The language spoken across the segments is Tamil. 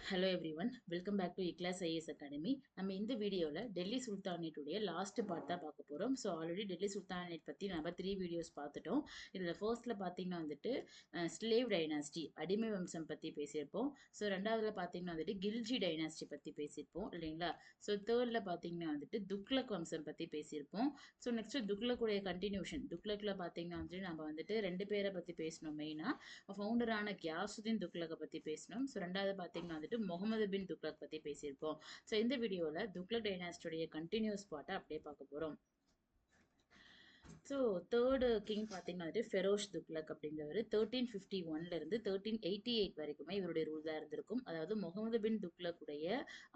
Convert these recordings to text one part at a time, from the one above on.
Hello everyone, welcome back to iClass IAS academy. நம்ம இந்த வீடியோவில் டெல்லி சுல்தானேட்டுடைய லாஸ்ட் பார்ட் தான் பார்க்க போகிறோம். ஸோ ஆல்ரெடி டெல்லி சுல்தானேட் பற்றி நம்ம 3 வீடியோஸ் பார்த்துட்டோம். இதில் ஃபர்ஸ்ட்டில் பார்த்தீங்கன்னா வந்துட்டு ஸ்லேவ் டைனாஸ்டி அடிமை வம்சம் பற்றி பேசியிருப்போம். ஸோ ரெண்டாவதுல பார்த்தீங்கன்னா வந்துட்டு கில்ஜி டைனாஸ்டி பற்றி பேசியிருப்போம் இல்லைங்களா. ஸோ தேர்டில் பார்த்தீங்கன்னா வந்துட்டு துக்ளக் வம்சம் பற்றி பேசியிருப்போம். ஸோ நெக்ஸ்ட் துக்ளக்குடைய கண்டினியூஷன், துக்ளக்கில் பார்த்தீங்கன்னா வந்துட்டு நம்ம வந்துட்டு 2 பேரை பற்றி பேசணும். மெயினாக ஃபவுண்டரான கியாசுதீன் துக்ளக்கை பற்றி பேசணும். ஸோ ரெண்டாவது பார்த்தீங்கன்னா வந்துட்டு முகமது பின் துக்ளக் பற்றி பேசியிருப்போம். ஸோ இந்த வீடியோவில் துக்ளக் டைனாஸ்டியோடைய கண்டினியூஸ் பார்ட்டை அப்படியே பார்க்க போகிறோம். ஸோ தேர்டு கிங் பார்த்தீங்கன்னா வந்துட்டு ஃபெரோஷ் துக்ளக் அப்படிங்கிறவர் 1351லேருந்து 1388 வரைக்குமே இவருடைய ரூல் தான் இருந்திருக்கும். அதாவது முகமது பின் துக்ளக்குடைய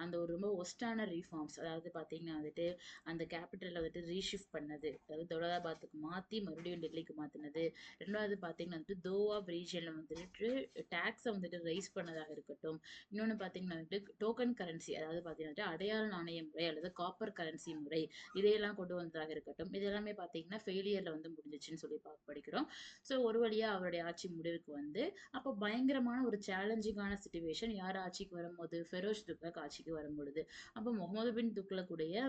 அந்த ஒரு ரொம்ப ஒஸ்டான ரீஃபார்ம்ஸ், அதாவது பார்த்தீங்கன்னா வந்துட்டு அந்த கேபிட்டலில் வந்துட்டு ரீஷிஃப்ட் பண்ணது, அதாவது தொலதாபாத்துக்கு மாற்றி மறுபடியும் டெல்லிக்கு மாற்றினது. ரெண்டாவது பார்த்தீங்கன்னா வந்துட்டு தோவாப் ரீஜனில் வந்துட்டு டேக்ஸை வந்துட்டு ரைஸ் பண்ணதாக இருக்கட்டும். இன்னொன்று பார்த்தீங்கன்னா வந்துட்டு டோக்கன் கரன்சி, அதாவது பார்த்தீங்கன்னா அடையாள நாணய முறை அல்லது காப்பர் கரன்சி முறை, இதையெல்லாம் கொண்டு வந்ததாக இருக்கட்டும். இது எல்லாமே பார்த்தீங்கன்னா ஃபெயிலியரில் வந்து முடிஞ்சிச்சுன்னு சொல்லி படிக்கிறோம். ஸோ ஒரு வழியாக அவருடைய ஆட்சி முடிவுக்கு வந்து அப்போ பயங்கரமான ஒரு சேலஞ்சிங்கான சிச்சுவேஷன் யார் ஆட்சிக்கு வரும்போது, ஃபெரோஷ் துக்ளக் ஆட்சிக்கு வரும்பொழுது. அப்போ முகமது பின் துக்ளக்குடைய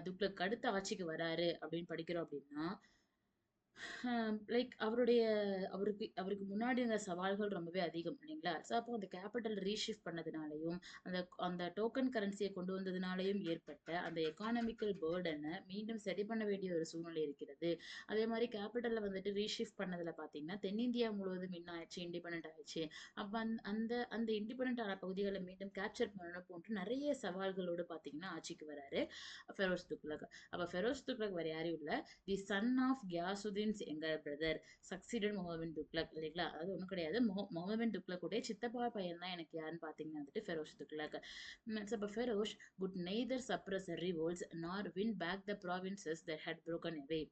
துக்ளக் அடுத்த ஆட்சிக்கு வராரு அப்படின்னு படிக்கிறோம் அப்படின்னா, லைக் அவருக்கு முன்னாடி இருந்த சவால்கள் ரொம்பவே அதிகம் இல்லைங்களா. ஸோ அப்போ அந்த கேபிட்டல் ரீஷிஃப்ட் பண்ணதுனாலையும் அந்த அந்த டோக்கன் கரன்சியை கொண்டு வந்ததுனாலையும் ஏற்பட்ட அந்த எக்கானமிக்கல் பேர்டனை மீண்டும் சரி பண்ண வேண்டிய ஒரு சூழ்நிலை இருக்கிறது. அதே மாதிரி கேபிட்டலில் வந்துட்டு ரீஷிஃப்ட் பண்ணதில் பார்த்தீங்கன்னா தென்னிந்தியா முழுவதும் என்ன ஆயிடுச்சு, இண்டிபெண்ட் ஆயிடுச்சு. அப்போ அந்த அந்த இண்டிபெண்ட் ஆன பகுதிகளை மீண்டும் கேப்சர் பண்ணணும் போன்று நிறைய சவால்களோடு பார்த்தீங்கன்னா ஆட்சிக்கு வராரு ஃபெரோஸ் துக்ளக். அப்போ ஃபெரோஸ் துக்ளக் வேற யாரும் இல்லை, the son of Ghiyasuddin's younger brother succeeded Muhammad bin Tughlaq இல்லைங்களா. அது ஒன்றும் கிடையாது, முகமது பின் துக்ளக் உடைய சித்தப்பா பையன் தான் எனக்கு யாருன்னு பார்த்தீங்கன்னா வந்துட்டு ஃபெரோஸ் துக்ளக். இப்போ Feroz could neither suppress revolts nor win back the provinces that had broken away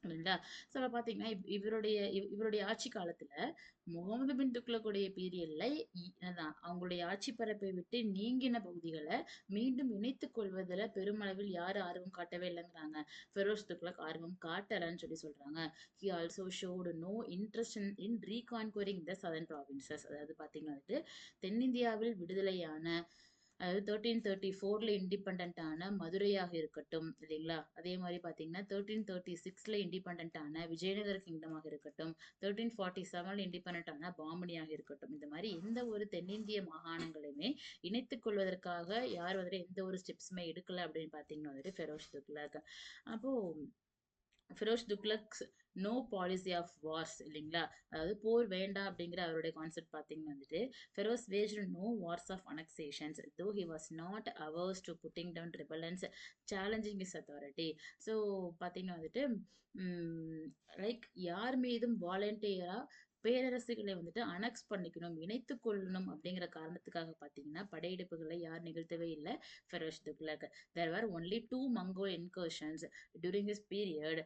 இல்லைங்களா. ஸோ அப்போ பார்த்தீங்கன்னா இவருடைய ஆட்சி காலத்தில் முகமது பின் துக்ளக்குடைய பீரியட்ல அவங்களுடைய ஆட்சி பரப்பை விட்டு நீங்கின பகுதிகளை மீண்டும் இணைத்துக் கொள்வதில் பெருமளவில் யாரும் ஆர்வம் காட்டவே இல்லைங்கிறாங்க. ஃபெரோஸ் துக்ளக் ஆர்வம் காட்டலன்னு சொல்லி சொல்றாங்க. He also showed no interest in reconquering the southern provinces, அதாவது பார்த்தீங்கன்னா வந்துட்டு தென்னிந்தியாவில் விடுதலையான, அதாவது 1334ல இண்டிபெண்ட் ஆன மதுரையாக இருக்கட்டும் இல்லைங்களா. அதே மாதிரி பார்த்தீங்கன்னா 1336ல இண்டிபெண்ட் ஆன விஜயநகர கிங்டமாக இருக்கட்டும், 1347ல இண்டிபெண்ட் ஆன பாமனியாக இருக்கட்டும், இந்த மாதிரி எந்த ஒரு தென்னிந்திய மாகாணங்களையுமே இணைத்துக் கொள்வதற்காக யார் வந்துட்டு எந்த ஒரு ஸ்டெப்ஸுமே எடுக்கல அப்படின்னு பார்த்தீங்கன்னா வந்துட்டு ஃபெரோஸ் துக்ளக். அப்போ Feroz Tughlaq's no policy of wars இல்லைங்களா, அதாவது போர் வேண்டாம் அப்படிங்கிற அவருடைய கான்செப்ட் பார்த்தீங்கன்னா வந்துட்டு Feroz waged no wars of annexations though he was not averse to putting down rebellions challenging his authority. So பார்த்தீங்கன்னா வந்துட்டு லைக் யார் மீதும் வாலண்டியரா பேரரசுகளை வந்துட்டு அனெக்ஸ் பண்ணிக்கணும், இணைத்து கொள்ளணும் அப்படிங்கிற காரணத்துக்காக பார்த்தீங்கன்னா படையெடுப்புகளை யார் நிகழ்த்தவே இல்லை Feroz Tughlaq. There are only 2 Mongol incursions during this period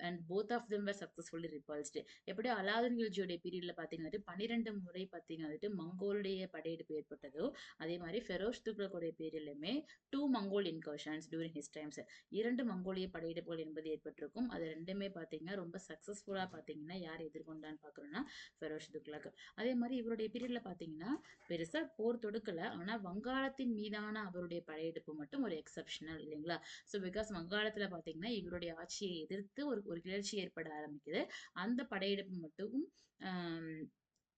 and both of them were successfully repulsed. எப்படி அலாவுதீன் கில்ஜியோடைய பீரியட்ல பார்த்தீங்கன்னா 12 முறை பார்த்தீங்கன்னா மங்கோலுடைய படையெடுப்பு ஏற்பட்டதோ, அதே மாதிரி ஃபெரோஸ் துக்ளக்குடைய பீரியட்லையுமே 2 Mongol incursions during his times, 2 மங்கோலிய படையெடுப்புகள் என்பது ஏற்பட்டிருக்கும். அது ரெண்டுமே பார்த்தீங்கன்னா ரொம்ப சக்ஸஸ்ஃபுல்லாக பார்த்தீங்கன்னா யார் எதிர்கொண்டான்னு பார்க்குறோன்னா ஃபெரோஸ் துக்ளக். அதே மாதிரி இவருடைய பீரியட்ல பார்த்தீங்கன்னா பெருசாக போர் தொடுக்கல, ஆனால் வங்காளத்தின் மீதான அவருடைய படையெடுப்பு மட்டும் ஒரு எக்ஸப்ஷனல் இல்லைங்களா. ஸோ பிகாஸ் வங்காளத்தில் பார்த்தீங்கன்னா இவருடைய ஆட்சியை எதிர்த்து ஒரு ஒரு கிளர்ச்சி ஏற்பட ஆரம்பிக்குது. அந்த படையெடுப்பு மட்டும்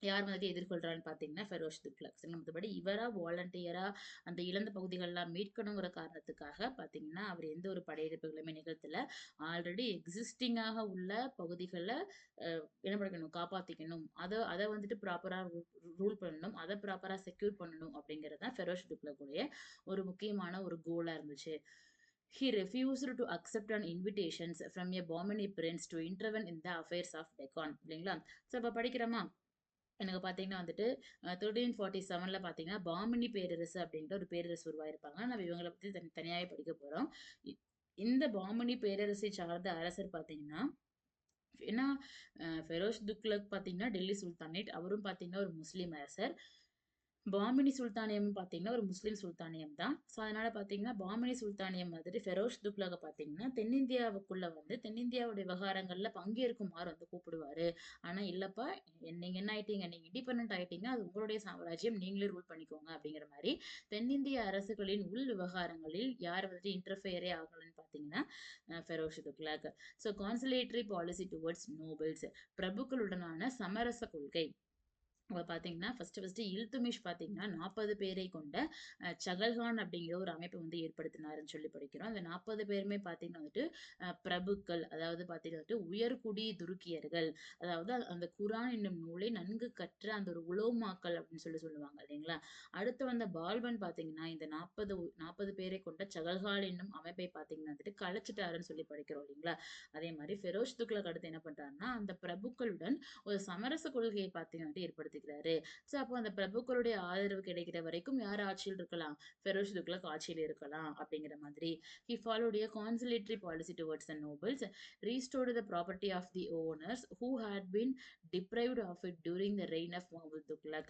யார் வந்துட்டு எதிர்கொள்றான்னு பார்த்தீங்கன்னா ஃபெரோஸ் துக்ளக். மற்றபடி இவரா வாலண்டியரா அந்த இழந்த பகுதிகளெல்லாம் மீட்கணுங்கிற காரணத்துக்காக பார்த்தீங்கன்னா அவர் எந்த ஒரு படையெடுப்புகளுமே நிகழ்த்தல. ஆல்ரெடி எக்ஸிஸ்டிங்காக உள்ள பகுதிகளை என்ன பண்ணிக்கணும், காப்பாற்றிக்கணும், அதை வந்துட்டு ப்ராப்பராக ரூல் பண்ணணும், அதை ப்ராப்பராக செக்யூர் பண்ணணும் அப்படிங்கிறது தான் ஃபெரோஸ் துக்ளக்குடைய ஒரு முக்கியமான ஒரு கோலாக இருந்துச்சு. He refused to accept an invitations from a Bahmani prince to intervene in the affairs of Deccan இல்லைங்களா. ஸோ அப்போ படிக்கிறோமா, எனக்கு பார்த்தீங்கன்னா வந்துட்டு 1347ல் பார்த்தீங்கன்னா பாமினி பேரரசு அப்படின்ற ஒரு பேரரசு உருவாயிருப்பாங்க. நம்ம இவங்களை பற்றி தனியாகவே படிக்க போகிறோம். இந்த பாமினி பேரரசை சார்ந்த அரசர் பார்த்தீங்கன்னா, ஏன்னா ஃபெரோஸ் துக்ளக் பார்த்தீங்கன்னா டெல்லி சுல்தானேட், அவரும் பார்த்தீங்கன்னா ஒரு முஸ்லீம் அரசர். பாமினி சுல்தானியம் பார்த்தீங்கன்னா, ஒரு முஸ்லீம் சுல்தானியம் தான். ஸோ, அதனால பார்த்தீங்கன்னா, பாமினி சுல்தானியம் மாதிரி ஃபெரோஸ் துக்ளக்க பார்த்தீங்கன்னா, தென்னிந்தியாவுக்குள்ள வந்து தென்னிந்தியாவுடைய விவகாரங்கள்ல பங்கேற்குமாறு வந்து கூப்பிடுவாரு. ஆனா, இல்லப்பா நீங்க என்ன ஆயிட்டீங்க? நீங்க இண்டிபெண்டன்ட் ஆயிட்டீங்க. அது உங்களுடைய சாம்ராஜ்யம். நீங்களே ரூல் பண்ணிக்கோங்க அப்படிங்கிற மாரி, தென்னிந்திய அரசுகளின் உள் விவகாரங்களில் யார் வந்துட்டு இன்டர்ஃபியரே ஆகலன்னு பார்த்தீங்கன்னா, Feroz Tughlaq. So, conciliatory policy towards nobles பிரபுக்களுடனான சமரச கொள்கை. அப்ப பார்த்தீங்கன்னா, ஃபர்ஸ்ட்டு இல்துமிஷ் பார்த்தீங்கன்னா, 40 பேரை கொண்ட சகல்கான் அப்படிங்கிற ஒரு அமைப்ப வந்து ஏற்படுத்தினாருன்னு சொல்லி படிக்கிறோம். அந்த 40 பேருமே பார்த்தீங்கன்னா வந்துட்டு, பிரபுக்கள். அதாவது பார்த்தீங்கன்னா வந்துட்டு, உயர்குடி துருக்கியர்கள். அதாவது அந்த குரான் என்னும் நூலை நன்கு கற்ற அந்த ஒரு உலோமாக்கள் அப்படின்னு சொல்லி சொல்லுவாங்க இல்லைங்களா? அடுத்து வந்த பால்பன் பார்த்தீங்கன்னா, இந்த 40 பேரை கொண்ட சகல்கான் என்னும் அமைப்பை பார்த்தீங்கன்னா வந்துட்டு, கலைச்சிட்டாருன்னு சொல்லி படிக்கிறோம் இல்லைங்களா? அதே மாரி ஃபெரோஸ் துக்ளக் அடுத்து என்ன பண்றாருன்னா, அந்த பிரபுக்களுடன் ஒரு சமரச கொள்கையை பார்த்தீங்கன்னா வந்துட்டு ஏற்படுத்திக்கிறாரு. ஸோ அப்போ அந்த பிரபுக்களுடைய ஆதரவு கிடைக்கிற வரைக்கும் யார் ஆட்சியில் இருக்கலாம்? ஃபெரோஸ் துக்ளக் ஆட்சியில் இருக்கலாம் அப்படிங்கிற மாதிரி. He followed a conciliatory policy towards the nobles, restored the property of the owners who had been deprived of it during the reign of Muhammad Tughlaq.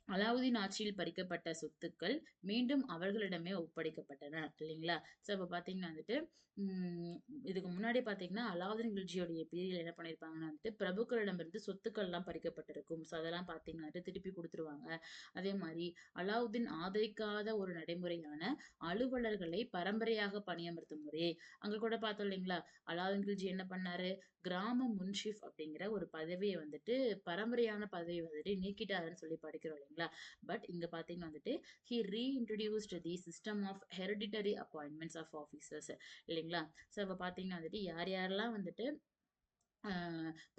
Alauddin ஆட்சியில் பறிக்கப்பட்ட சொத்துக்கள் மீண்டும் அவர்களிடமே ஒப்படைக்கப்பட்டன இல்லைங்களா? ஸோ அப்ப பார்த்தீங்கன்னா வந்துட்டு, ம் இதுக்கு முன்னாடி பார்த்தீங்கன்னா, அலாவுதீன் கில்ஜியோடைய பீரியட்ல என்ன பண்ணியிருப்பாங்கன்னா வந்துட்டு, பிரபுக்களிடமிருந்து சொத்துக்கள்லாம் பறிக்கப்பட்டிருக்கும். ஸோ அதெல்லாம் பார்த்தீங்கன்னா வந்துட்டு திருப்பி குடுத்துருவாங்க. அதே மாரி அலாவுதீன் ஆதரிக்காத ஒரு நடைமுறையான அலுவலர்களை பரம்பரையாக பணியமர்த்தும் முறை. அங்க கூட பார்த்தோம் இல்லைங்களா? அலாவுதீன் கில்ஜி என்ன பண்ணாரு? கிராம முன்ஷிஃப் அப்படிங்கிற ஒரு பதவிய வந்துட்டு பரம்பரையான பதவிய வந்துட்டு நீக்கிட்டாருன்னு சொல்லி படிக்கிறோம் இல்லைங்களா? பட் இங்க பார்த்தீங்கன்னா வந்துட்டு, he reintroduced the system of hereditary appointments of officers இல்லைங்களா? ஸோ அப்ப பார்த்தீங்கன்னா வந்துட்டு, யார் யாரெல்லாம் வந்துட்டு அ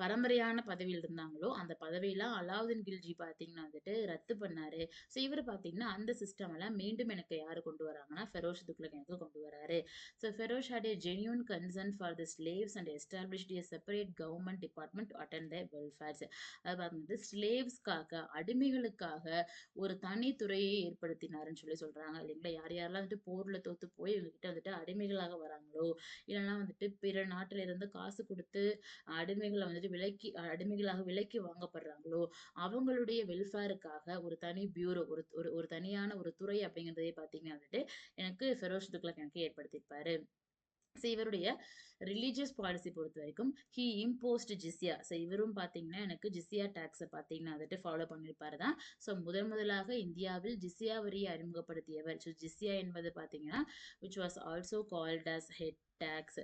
பரம்பரையான பதவியில இருந்தாங்களோ, அந்த பதவியெல்லாம் அலாவுதீன் கில்ஜி பார்த்தீங்கன்னா வந்துட்டு ரத்து பண்ணாரு. ஸோ இவரு பார்த்தீங்கன்னா, அந்த சிஸ்டம் எல்லாம் மீண்டும் எனக்கு யாரு கொண்டு வராங்கன்னா, ஃபெரோஷ் துக்ளக் எனக்கு கொண்டு வராரு. So Feroz had a genuine concern for the slaves and established a separate government department to attend their welfares. அதாவது வந்து ஸ்லேவ்ஸ்க்காக, அடிமைகளுக்காக ஒரு தனி துறையை ஏற்படுத்தினாருன்னு சொல்லி சொல்றாங்க இல்லைங்களா? யார் யாரெல்லாம் வந்துட்டு போர்ல தோத்து போய் இவங்ககிட்ட வந்துட்டு அடிமைகளாக வராங்களோ, இல்லன்னா வந்துட்டு பிற நாட்டில இருந்து காசு குடுத்து அடிமைகளாக விலைக்கு வாங்கப்படுறாங்களோ, அவங்களுடைய வெல்ஃபேருக்காக ஒரு தனி பியூரோ, ஒரு ஒரு ஒரு தனியான ஒரு துறை அப்படிங்கிறதே பார்த்தீங்கன்னா வந்துட்டு, எனக்கு ஃபெரோஸ் துக்ளக் எனக்கு ஏற்படுத்தியிருப்பாரு. ஸோ இவருடைய ரிலீஜியஸ் பாலிசி பொறுத்தவரைக்கும், ஹி இம்போஸ்ட் ஜிஸ்யா. ஸோ இவரும் பார்த்தீங்கன்னா, எனக்கு ஜிஸ்யா டாக்ஸ பார்த்தீங்கன்னா வந்துட்டு ஃபாலோ பண்ணியிருப்பாரு தான். ஸோ முதலாக இந்தியாவில் ஜிஸ்யா வரியை அறிமுகப்படுத்தியவர். ஸோ ஜிஸ்யா என்பது பார்த்தீங்கன்னா, which was also called as head tax.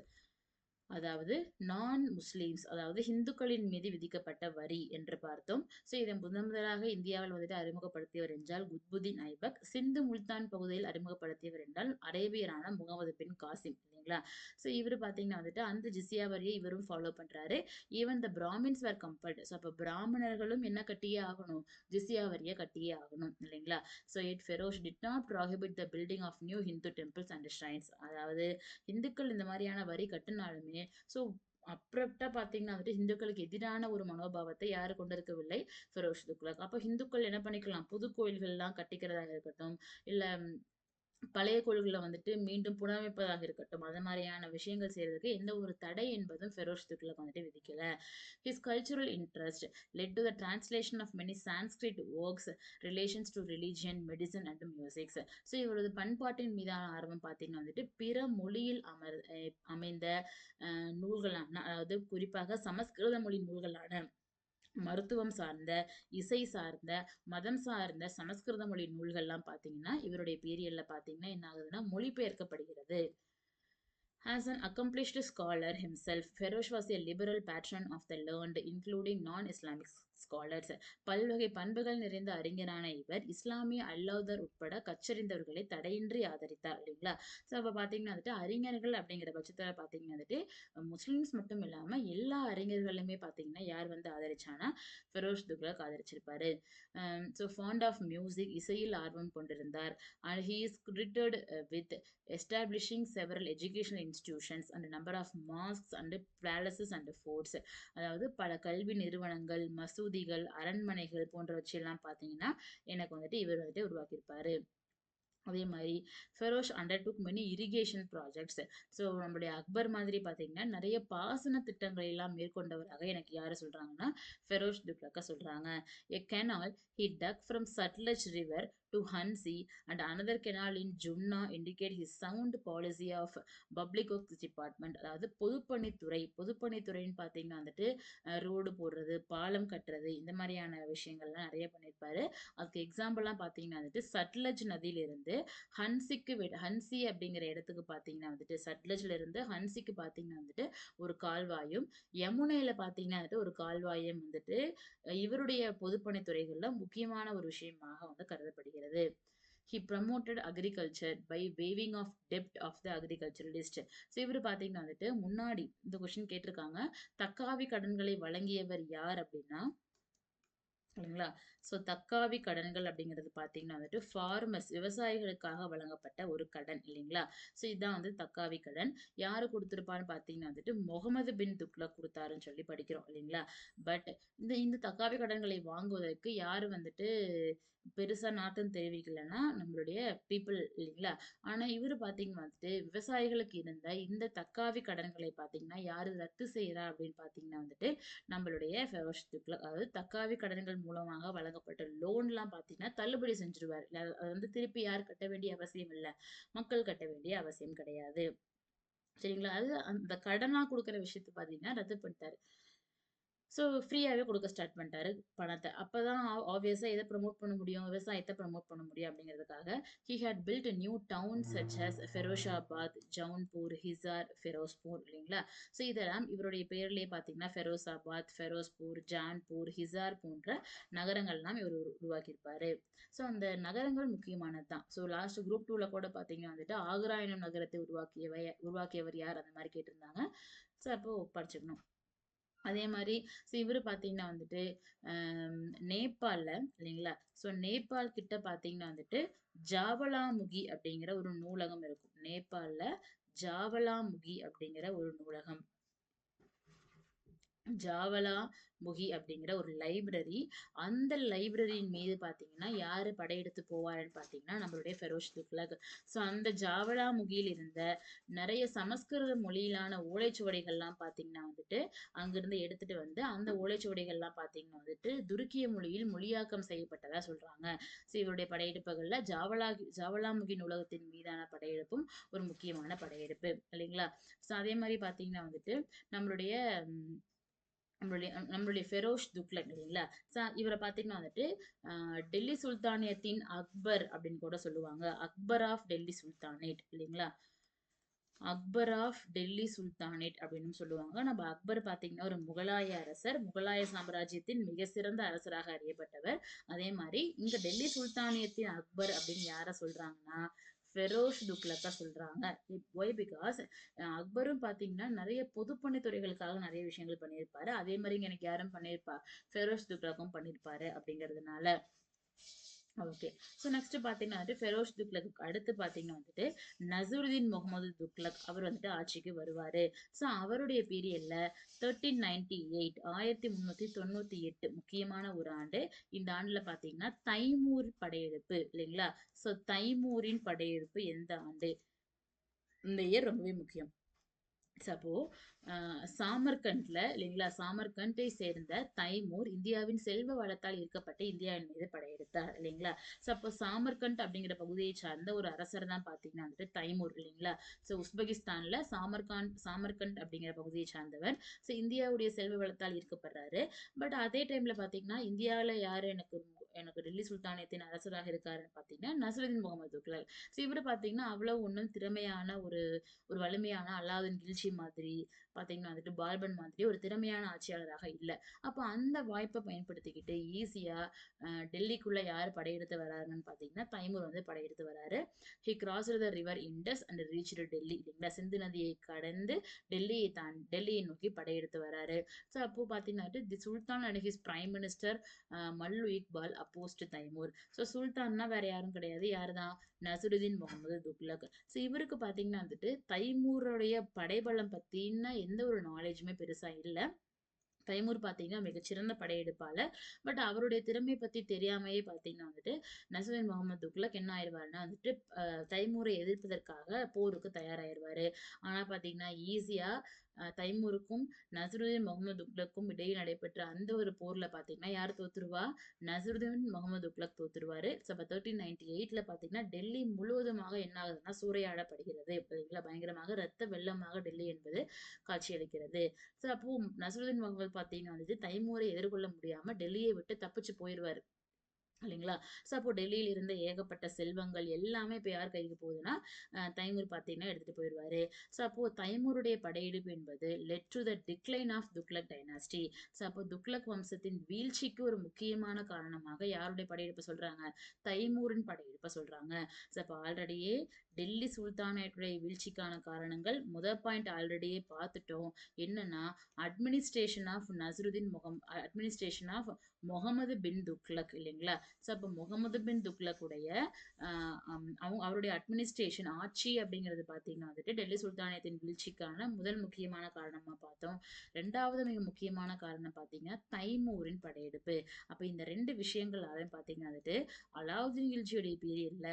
அதாவது நான் முஸ்லிம்ஸ், அதாவது ஹிந்துக்களின் மீது விதிக்கப்பட்ட வரி என்று பார்த்தோம். ஸோ இதை முதலாக இந்தியாவில் வந்துட்டு அறிமுகப்படுத்தியவர் என்றால் குத்புதீன் ஐபக். சிந்து முல்தான் பகுதியில் அறிமுகப்படுத்தியவர் என்றால் அரேபியரான முகமது பின் காசிம் இல்லைங்களா? ஸோ இவரு பார்த்தீங்கன்னா வந்துட்டு அந்த ஜிஸ்யா வரியை இவரும் ஃபாலோ பண்றாரு. Even the Brahmins were compelled. So அப்போ பிராமணர்களும் என்ன கட்டியே ஆகணும்? ஜிஸ்யா வரியை கட்டியே ஆகணும் இல்லைங்களா? So it Feroz did not prohibit the building of new Hindu temples and shrines. அதாவது இந்துக்கள் இந்த மாதிரியான வரி கட்டினாலுமே, ஸோ அப்ரப்ட்டா பார்த்தீங்கன்னா வந்துட்டு இந்துக்களுக்கு எதிரான ஒரு மனோபாவத்தை யாரு கொண்டிருக்கவில்லை? ஃபெரோஸ் துக்ளக். அப்ப இந்துக்கள் என்ன பண்ணிக்கலாம்? புது கோயில்கள்லாம் கட்டிக்கிறதாக இருக்கட்டும், இல்ல பழைய கோயில்கள வந்துட்டு மீண்டும் புனரமைப்பதாக இருக்கட்டும், அது மாரியான விஷயங்கள் செய்றதுக்கு எந்த ஒரு தடை என்பதும் ஃபெரோஸ் துக்ளக் வந்துட்டு விதிக்கல. His cultural interest led to the translation of many Sanskrit works relations to religion, medicine and musics. So இவரது பண்பாட்டின் மீதான ஆர்வம் பார்த்தீங்கன்னா வந்துட்டு பிற மொழியில் அமைந்த நூல்களான, அதாவது குறிப்பாக சமஸ்கிருத மொழி நூல்களான மருத்துவம் சார்ந்த, இசை சார்ந்த, மதம் சார்ந்த சமஸ்கிருத மொழி நூல்கள்லாம் பார்த்தீங்கன்னா, இவருடைய பீரியட்ல பார்த்தீங்கன்னா என்ன ஆகுதுன்னா, மொழிபெயர்க்கப்படுகிறது. As an accomplished scholar himself, Feroz was a liberal patron of the learned, including non-Islamic scholars. பல்வகை பண்புகள் நிறைந்த அறிஞரான இவர், இஸ்லாமிய அல்லாதோர் உட்பட கற்றறிந்தவர்களை தடையின்றி ஆதரித்தார் இல்லைங்களா? ஸோ அப்ப பார்த்தீங்கன்னா வந்துட்டு, அறிஞர்கள் அப்படிங்கிற பட்சத்துல பார்த்தீங்கன்னா வந்துட்டு, முஸ்லிம்ஸ் மட்டும் இல்லாம எல்லா அறிஞர்களுமே பார்த்தீங்கன்னா, யார் வந்து ஆதரிச்சான்னா, ஃபெரோஸ் துக்ளக் ஆதரிச்சிருப்பாரு. ஸோ ஃபாண்ட் ஆஃப் மியூசிக், இசையில் ஆர்வம் கொண்டிருந்தார். And he is credited with establishing several educational institutions and a number of mosques and palaces and forts. அதாவது பல கல்வி நிறுவனங்கள், மசூதிகள், அரண்மனைகள் போன்றவற்றையெல்லாம் பார்த்தீங்கன்னா, எனக்கு வந்துட்டு இவர் வந்துட்டு உருவாக்கியிருப்பாரு. அதே மாதிரி Feroz அண்டர்டுக் many irrigation projects. So நம்மளுடைய அக்பர் மாதிரி பார்த்தீங்கன்னா நிறைய பாசன திட்டங்களை எல்லாம் மேற்கொண்டவராக எனக்கு யாரை சொல்றாங்கன்னா ஃபெரோஷ் துக்ளக்கை சொல்றாங்க. எ canal he dug from Sutlej river to Hansi and another canal in Jumna indicate his sound policy of public works department. அதாவது பொதுப்பணித்துறைன்னு பார்த்தீங்கன்னா வந்துட்டு ரோடு போடுறது, பாலம் கட்டுறது, இந்த மாதிரியான விஷயங்கள்லாம் நிறைய பண்ணியிருப்பாரு. அதுக்கு எக்ஸாம்பிள்லாம் பார்த்தீங்கன்னா வந்துட்டு சட்லஜ் நதியிலிருந்து ஹன்சி அப்படிங்கிற இடத்துக்கு பார்த்தீங்கன்னா வந்துட்டு சட்லஜ்ல இருந்து ஹன்சிக்கு பார்த்தீங்கன்னா வந்துட்டு ஒரு கால்வாயும், யமுனையில பார்த்தீங்கன்னா வந்துட்டு ஒரு கால்வாயும் வந்துட்டு இவருடைய பொதுப்பணித்துறைகள்ல முக்கியமான ஒரு விஷயமாக வந்து கருதப்படுகிறது. He promoted agriculture by waiving of debt of the agriculturalist. So இவர் பார்த்தீங்கன்னா வந்துட்டு முன்னாடி இந்த கொஸ்டின் கேட்டிருக்காங்க. தக்காவி கடன்களை வழங்கியவர் யார் அப்படின்னா இல்லைங்களா? ஸோ தக்காவி கடன்கள் அப்படிங்கிறது பார்த்தீங்கன்னா வந்துட்டு ஃபார்மர்ஸ் விவசாயிகளுக்காக வழங்கப்பட்ட ஒரு கடன் இல்லைங்களா? ஸோ இதுதான் வந்து தக்காவி கடன். யாரு கொடுத்துருப்பான்னு பார்த்தீங்கன்னா வந்துட்டு முகமது பின் துக்ளக் கொடுத்தாருன்னு சொல்லி படிக்கிறோம் இல்லைங்களா? பட் இந்த தக்காவி கடன்களை வாங்குவதற்கு யாரு வந்துட்டு பெருசா நாட்டம் தெரிவிக்கலைன்னா நம்மளுடைய பீப்புள் இல்லைங்களா? ஆனா இவரு பார்த்தீங்கன்னா வந்துட்டு விவசாயிகளுக்கு இருந்த இந்த தக்காவி கடன்களை பார்த்தீங்கன்னா யாரு ரத்து செய்யறா அப்படின்னு பார்த்தீங்கன்னா வந்துட்டு நம்மளுடைய ஃபெரோஷ் துக்ளக். அதாவது தக்காவி கடன்கள் மூலமாக வழங்கப்பட்ட லோன்லாம் பார்த்தீங்கன்னா தள்ளுபடி செஞ்சுருவார். அது வந்து திருப்பி யார் கட்ட வேண்டிய அவசியம் இல்ல. மக்கள் கட்ட வேண்டிய அவசியம் கிடையாது. சரிங்களா? அது அந்த கடனா குடுக்குற விஷயத்த பார்த்தீங்கன்னா ரத்து பண்ணிட்டாரு. ஸோ ஃப்ரீயாவே குடுக்க ஸ்டார்ட் பண்ணிட்டாரு பணத்த. அப்பதான் ஆப்வியஸா எத ப்ரமோட் பண்ண முடியும்? விவசாயத்த ப்ரமோட் பண்ண முடியும் அப்படிங்கிறதுக்காக, he had built a new town such as Firozabad, Jaunpur, Hisar, Ferozepur இல்லைங்களா? ஸோ இதெல்லாம் இவருடைய பெயர்லயே பார்த்தீங்கன்னா ஃபெரோசாபாத், ஃபெரோஸ்பூர், ஜான்பூர், ஹிசார் போன்ற நகரங்கள்லாம் இவர் உருவாக்கியிருப்பாரு. ஸோ அந்த நகரங்கள் முக்கியமானது தான். ஸோ லாஸ்ட் குரூப் 2ல கூட பார்த்தீங்கன்னா வந்துட்டு ஆக்ரா எனும் நகரத்தை உருவாக்கியவர் யார்? அந்த மாரி கேட்டிருந்தாங்க. ஸோ அப்போ படிச்சுக்கணும். அதே மாதிரி இவரு பார்த்தீங்கன்னா வந்துட்டு நேபாள்ல இல்லைங்களா? ஸோ நேபாள் கிட்ட பார்த்தீங்கன்னா வந்துட்டு ஜாவலாமுகி அப்படிங்கிற ஒரு நூலகம் இருக்கும். நேபாள்ல ஜாவலாமுகி அப்படிங்கிற ஒரு நூலகம். ஜாவலாமுகி அப்படிங்கிற ஒரு லைப்ரரி. அந்த லைப்ரரியின் மீது பார்த்தீங்கன்னா யாரு படையெடுத்து போவாருன்னு பார்த்தீங்கன்னா நம்மளுடைய ஃபெரோஷ் துக்ளக். ஸோ அந்த ஜாவலாமுகியில் இருந்த நிறைய சமஸ்கிருத மொழியிலான ஓலைச்சுவடிகள்லாம் பார்த்தீங்கன்னா வந்துட்டு அங்கிருந்து எடுத்துட்டு வந்து அந்த ஓலைச்சுவடிகள்லாம் பார்த்தீங்கன்னா வந்துட்டு துருக்கிய மொழியில் மொழியாக்கம் செய்யப்பட்டதா சொல்றாங்க. ஸோ இவருடைய படையெடுப்புகள்ல ஜாவலாமுகி நூலகத்தின் மீதான படையெடுப்பும் ஒரு முக்கியமான படையெடுப்பு இல்லைங்களா? ஸோ அதே மாதிரி பார்த்தீங்கன்னா வந்துட்டு நம்மளுடைய நம்மளுடைய ஃபெரோஷ் துக்ளக் இல்லைங்களா? இவரை பார்த்தீங்கன்னா வந்துட்டு டெல்லி சுல்தானியத்தின் அக்பர் அப்படின்னு கூட சொல்லுவாங்க. அக்பர் ஆஃப் டெல்லி சுல்தானேட் இல்லைங்களா? அக்பர் ஆஃப் டெல்லி சுல்தானேட் அப்படின்னு சொல்லுவாங்க. நம்ம அக்பர் பார்த்தீங்கன்னா ஒரு முகலாய அரசர், முகலாய சாம்ராஜ்யத்தின் மிக சிறந்த அரசராக அறியப்பட்டவர். அதே மாதிரி இங்க டெல்லி சுல்தானியத்தின் அக்பர் அப்படின்னு யார சொல்றாங்கன்னா ஃபெரோஷ் துக்ளக்கா சொல்றாங்க. ஒய் பிகாஸ் அக்பரும் பார்த்தீங்கன்னா நிறைய பொதுப்பணித்துறைகளுக்காக நிறைய விஷயங்கள் பண்ணியிருப்பாரு. அதே மாதிரி இங்க எனக்கு யாரும் பண்ணியிருப்பா ஃபெரோஷ் துக்ளக்கும் பண்ணியிருப்பாரு அப்படிங்கிறதுனால. ஓகே. ஸோ நெக்ஸ்ட் பார்த்தீங்கன்னா வந்துட்டு ஃபெரோஷ் துக்ளக்கு அடுத்து பார்த்தீங்கன்னா வந்துட்டு நசருதீன் முகமது துக்ளக் அவர் வந்துட்டு ஆட்சிக்கு வருவாரு. ஸோ அவருடைய பீரியட்ல 1398 1398 முக்கியமான ஒரு ஆண்டு. இந்த ஆண்டுல பார்த்தீங்கன்னா தைமூர் படையெடுப்பு இல்லைங்களா? ஸோ தைமூரின் படையெடுப்பு எந்த ஆண்டு? இந்த இயர் ரொம்பவே முக்கியம். அப்போ சாமர்கண்ட்ல இல்லைங்களா? சாமர்கண்டை சேர்ந்த தைமூர் இந்தியாவின் செல்வ வளத்தால் ஈர்க்கப்பட்டு இந்தியாவின் மீது படையெடுத்தார் இல்லைங்களா? ஸோ அப்போ சாமர்கண்ட் அப்படிங்கிற பகுதியை சார்ந்த ஒரு அரசர் தான் பார்த்தீங்கன்னா வந்துட்டு தைமூர் இல்லைங்களா? ஸோ உஸ்பெகிஸ்தான்ல சாமர்கண்ட் அப்படிங்கிற பகுதியை சார்ந்தவர். ஸோ இந்தியாவுடைய செல்வ வளத்தால் ஈர்க்கப்படுறாரு. பட் அதே டைம்ல பார்த்தீங்கன்னா இந்தியாவில் யாரு எனக்கு டெல்லி சுல்தானியத்தின் அரசராக இருக்காருன்னு பார்த்தீங்கன்னா நசருதீன் முகமது துக்ளக். ஸோ இவரு பார்த்தீங்கன்னா அவ்வளவு ஒன்றும் திறமையான ஒரு ஒரு வலிமையான அலாவுதீன் கில்ஜி மாதிரி பார்த்தீங்கன்னா வந்துட்டு பார்பன் மாதிரி ஒரு திறமையான ஆட்சியாளராக இல்லை. அப்போ அந்த வாய்ப்பை பயன்படுத்திக்கிட்டு ஈஸியா டெல்லிக்குள்ள யார் படையெடுத்து வராருன்னு பார்த்தீங்கன்னா தைமூர் வந்து படையெடுத்து வராரு. He crossed the river Indus and reached Delhi இல்லைங்களா? சிந்து நதியை கடந்து டெல்லியை நோக்கி படையெடுத்து வராரு. ஸோ அப்போ பார்த்தீங்கன்னா தி சுல்தான் and his prime minister Mallu Iqbal அப்போஸ்ட் Timur. So சுல்தான்னா வேற யாரும் கிடையாது. யாருதான்? நசருதீன் முகமது துக்ளக். ஸோ இவருக்கு பார்த்தீங்கன்னா வந்துட்டு தைமூருடைய படைபலம் பத்தின எந்த ஒரு நாலேஜுமே பெருசா இல்லை. தைமூர் பார்த்தீங்கன்னா மிகச்சிறந்த படையெடுப்பாளர். பட் அவருடைய திறமை பத்தி தெரியாமயே பார்த்தீங்கன்னா வந்துட்டு, நசருதீன் முகமது துக்ளக் என்ன ஆயிருவாருன்னா வந்துட்டு, தைமூரை எதிர்ப்பதற்காக போருக்கு தயாராயிருவாரு. ஆனா பார்த்தீங்கன்னா, ஈஸியா தைமூருக்கும் நசருதீன் முகமது துக்ளக்கும் இடையே நடைபெற்ற அந்த ஒரு போர்ல பார்த்தீங்கன்னா, யார் தோத்துருவா? நசருதீன் முகமது துக்ளக் தோத்துருவாரு. ஸோ அப்ப 1398ல பார்த்தீங்கன்னா, டெல்லி முழுவதுமாக என்ன ஆகுதுன்னா சூறையாடப்படுகிறது. சரிங்களா? பயங்கரமாக ரத்த வெள்ளமாக டெல்லி என்பது காட்சியளிக்கிறது. ஸோ அப்போ நசருதீன் முகமது பார்த்தீங்கன்னா வந்துட்டு, தைமூரை எதிர்கொள்ள முடியாம டெல்லியை விட்டு தப்பிச்சு போயிருவாரு. இல்லைங்களா? ஸோ அப்போ டெல்லியில இருந்த ஏகப்பட்ட செல்வங்கள் எல்லாமே இப்ப யார் கைக்கு போகுதுன்னா, தைமூர் பார்த்தீங்கன்னா எடுத்துட்டு போயிருவாரு. ஸோ அப்போ தைமூருடைய படையெடுப்பு என்பது led to the decline of Tughlaq dynasty. So அப்போ துக்ளக் வம்சத்தின் வீழ்ச்சிக்கு ஒரு முக்கியமான காரணமாக யாருடைய படையெடுப்ப சொல்றாங்க? தைமூரின் படையெடுப்ப சொல்றாங்க. ஸோ அப்ப ஆல்ரெடியே டெல்லி சுல்தானேட்டுடைய வீழ்ச்சிக்கான காரணங்கள் பாயிண்ட் ஆல்ரெடியே பார்த்துட்டோம். என்னன்னா, அட்மினிஸ்ட்ரேஷன் ஆஃப் முகமது பின் துக்ளக் இல்லைங்களா? ஸோ அப்போ முகமது பின் துக்ளக்குடைய அவருடைய அட்மினிஸ்ட்ரேஷன் ஆட்சி அப்படிங்கிறது பார்த்தீங்கன்னா வந்துட்டு டெல்லி சுல்தானியத்தின் வீழ்ச்சிக்கான முதல் முக்கியமான காரணமா பார்த்தோம். ரெண்டாவது மிக முக்கியமான காரணம் பார்த்தீங்கன்னா தைமூரின் படையெடுப்பு. அப்ப இந்த ரெண்டு விஷயங்களாலும் பார்த்தீங்கன்னா வந்துட்டு அலாவுதீன் கில்ஜியுடைய பீரியட்ல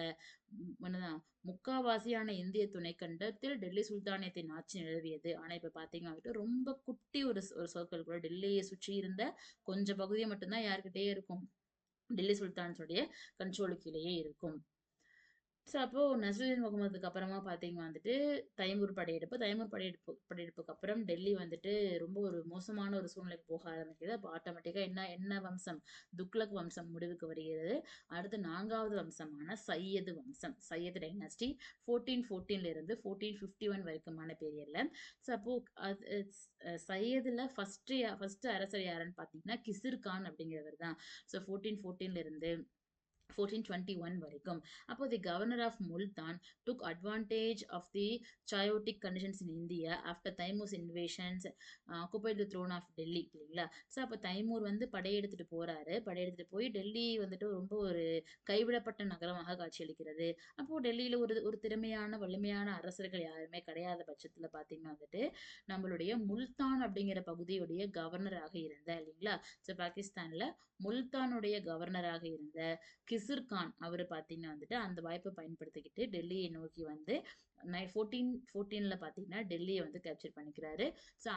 என்னதான் முக்காவாசியான இந்திய துணைக்கண்டத்தில் டெல்லி சுல்தானியத்தின் ஆட்சி நிலவியது. ஆனா இப்ப பாத்தீங்கன்னா வந்துட்டு ரொம்ப குட்டி ஒரு சர்க்கிள் கூட டெல்லியை சுற்றி இருந்த கொஞ்சம் பகுதியை மட்டும்தான் யார்கிட்டயே இருக்கும்? டெல்லி சுல்தான்ஸுடைய கண்ட்ரோலுக்கு கீழேயே இருக்கும். ஸோ அப்போ நஸ்ருதீன் முகமதுக்கு அப்புறமா பார்த்தீங்கன்னா வந்துட்டு தைமூர் படையெடுப்புக்கு அப்புறம் டெல்லி வந்துட்டு ரொம்ப ஒரு மோசமான ஒரு சூழ்நிலைக்கு போக ஆரம்பிக்குது. அப்போ ஆட்டோமேட்டிக்கா என்ன வம்சம்? துக்ளக் வம்சம் முடிவுக்கு வருகிறது. அடுத்து 4வது வம்சமான சையது வம்சம், சையது டைனாஸ்டி 1414ல இருந்து 1451 வரைக்குமான பீரியட்ல. ஸோ அப்போ அது சையதுல ஃபர்ஸ்ட் அரசர் யாருன்னு பார்த்தீங்கன்னா கிசிர் கான் அப்படிங்கிறவர் தான். ஸோ 1414ல இருந்து 1421 வரைக்கும். அப்போ the governor of Multan took advantage of the chaotic conditions in India after Taimur's invasions occupied the throne of Delhi இல்லைங்களா? ஸோ அப்போ தைமூர் வந்து படையெடுத்துட்டு போறாரு. படையெடுத்துட்டு போய் டெல்லி வந்துட்டு ரொம்ப ஒரு கைவிடப்பட்ட நகரமாக காட்சியளிக்கிறது. அப்போ டெல்லியில ஒரு ஒரு திறமையான வலிமையான அரசர்கள் யாருமே கிடையாத பட்சத்துல பாத்தீங்கன்னா வந்துட்டு நம்மளுடைய முல்தான் அப்படிங்கிற பகுதியுடைய கவர்னராக இருந்த இல்லைங்களா? ஸோ பாகிஸ்தான்ல முல்தானுடைய கவர்னராக இருந்த கிசிர் கான் அவரு பார்த்தீங்கன்னா வந்துட்டு அந்த வாய்ப்பை பயன்படுத்திக்கிட்டு டெல்லியை நோக்கி வந்து 1414ல பார்த்தீங்கன்னா டெல்லியை வந்து கேப்சர் பண்ணிக்கிறாரு. ஸோ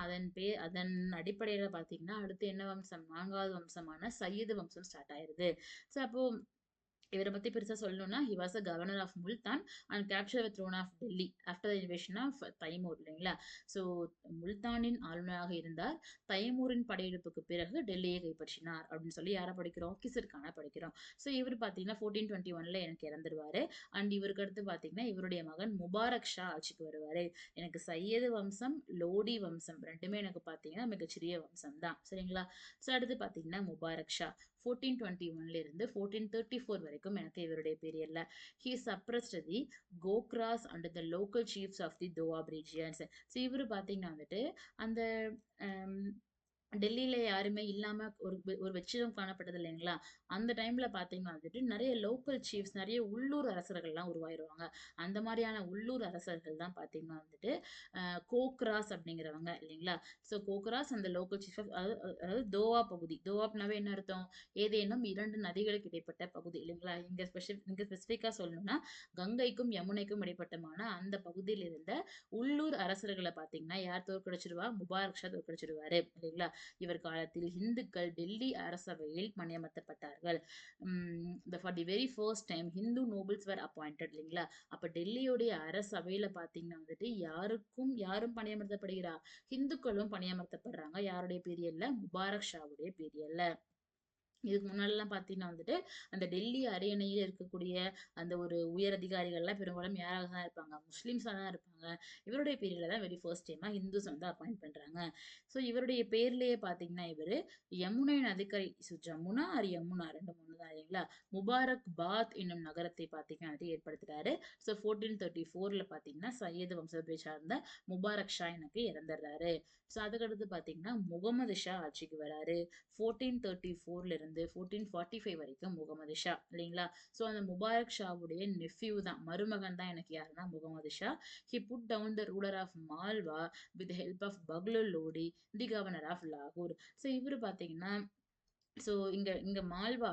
அதன் அடிப்படையில் பார்த்தீங்கன்னா அடுத்து என்ன வம்சம்? 4வது வம்சமான சையது வம்சம் ஸ்டார்ட் ஆயிருது. ஸோ அப்போ இவரை பத்தி பெருசா சொல்லணும்னா he was a governor of Multan and captured the throne of Delhi after the invasion of Timur இல்லைங்களா? ஸோ முல்தானின் ஆளுநராக இருந்தார். தைமூரின் படையெடுப்புக்கு பிறகு டெல்லியை கைப்பற்றினார் அப்படின்னு சொல்லி யாரை படிக்கிறோம்? கிசர் கானை படிக்கிறோம். ஸோ இவர் பார்த்தீங்கன்னா 1421ல எனக்கு இறந்துருவாரு. அண்ட் இவருக்கு அடுத்து பார்த்தீங்கன்னா இவருடைய மகன் முபாரக் ஷா ஆட்சிக்கு வருவாரு. எனக்கு சையது வம்சம், லோடி வம்சம் ரெண்டுமே எனக்கு பார்த்தீங்கன்னா மிகச்சிறிய வம்சம் தான். சரிங்களா? ஸோ அடுத்து பார்த்தீங்கன்னா முபாரக் ஷா 1421ல இருந்து 1434 வரைக்கும் எனக்கு இவருடைய பீரியட்ல he suppressed the Khokhars and the local chiefs of the Doab regions. So இவரு பார்த்தீங்கன்னா வந்துட்டு அந்த டெல்லியில யாருமே இல்லாம ஒரு வெற்றிடம் காணப்பட்டது இல்லைங்களா? அந்த டைம்ல பார்த்தீங்கன்னா வந்துட்டு நிறைய லோக்கல் சீஃப்ஸ், நிறைய உள்ளூர் அரசர்கள்லாம் உருவாயிருவாங்க. அந்த மாதிரியான உள்ளூர் அரசர்கள் தான் பார்த்தீங்கன்னா வந்துட்டு கோக்ராஸ் அப்படிங்கிறவங்க இல்லைங்களா? ஸோ கோக்ராஸ் அந்த லோக்கல் சீஃப் அதாவது தோவா பகுதி. தோவாப்னாவே என்ன அர்த்தம்? ஏதேனும் 2 நதிகளுக்கு இடைப்பட்ட பகுதி இல்லைங்களா? இங்க ஸ்பெசிஃபிக்கா சொல்லணும்னா கங்கைக்கும் யமுனைக்கும் இடைப்பட்டமான அந்த பகுதியில் இருந்த உள்ளூர் அரசர்களை பார்த்தீங்கன்னா யார் தோற்கடிச்சிருவா? முபாரக் ஷா தோற்கடிச்சிருவாரு இல்லைங்களா? இவர் காலத்தில் இந்துக்கள் டெல்லி அரசவையில் பணியமர்த்தப்பட்டார்கள். For the very first time Hindu nobles were appointed இல்லைங்களா? அப்ப டெல்லியோடைய அரசவையில பாத்தீங்கன்னா வந்துட்டு யாரும் பணியமர்த்தப்படுகிறா? இந்துக்களும் பணியமர்த்தப்படுறாங்க. யாருடைய பீரியட்ல? முபாரக் ஷாவுடைய பீரியட்ல. இதுக்கு முன்னாடிலாம் பார்த்தீங்கன்னா வந்துட்டு அந்த டெல்லி அரியணையில் இருக்கக்கூடிய அந்த ஒரு உயர் அதிகாரிகள்லாம் பெரும்பாலும் யாராக தான் இருப்பாங்க? முஸ்லிம்ஸாக தான் இருப்பாங்க. இவருடைய பீரியட்ல தான் வெரி ஃபர்ஸ்ட் டைமா ஹிந்துஸ் வந்து அப்பாயிண்ட் பண்றாங்க. ஸோ இவருடைய பேர்லயே பார்த்தீங்கன்னா இவரு யமுனை நதிக்கரை ஜமுனா ஆர் யமுனா 2 தான் இல்லைங்களா? முபாரக் பாத் என்னும் நகரத்தை பார்த்தீங்கன்னா வந்துட்டு ஏற்படுத்துறாரு. ஸோ 1434ல பார்த்தீங்கன்னா சையது வம்சத்தை சார்ந்த முபாரக் ஷா எனக்கு இறந்துடுறாரு. ஸோ அதுக்கடுத்து பார்த்தீங்கன்னா முகமது ஷா ஆட்சிக்கு வராரு. 1434ல இருந்து இருந்து 1445 வரைக்கும் முகமது ஷா இல்லைங்களா. ஸோ அந்த முபாரக் ஷாவுடைய நெஃப்யூ தான், மருமகன் தான் எனக்கு யாருன்னா Muhammad Shah. He put down the ruler of Malwa with help of Bahlul Lodi the governor of லாகூர். ஸோ இவரு பாத்தீங்கன்னா, ஸோ இங்க இங்க மால்வா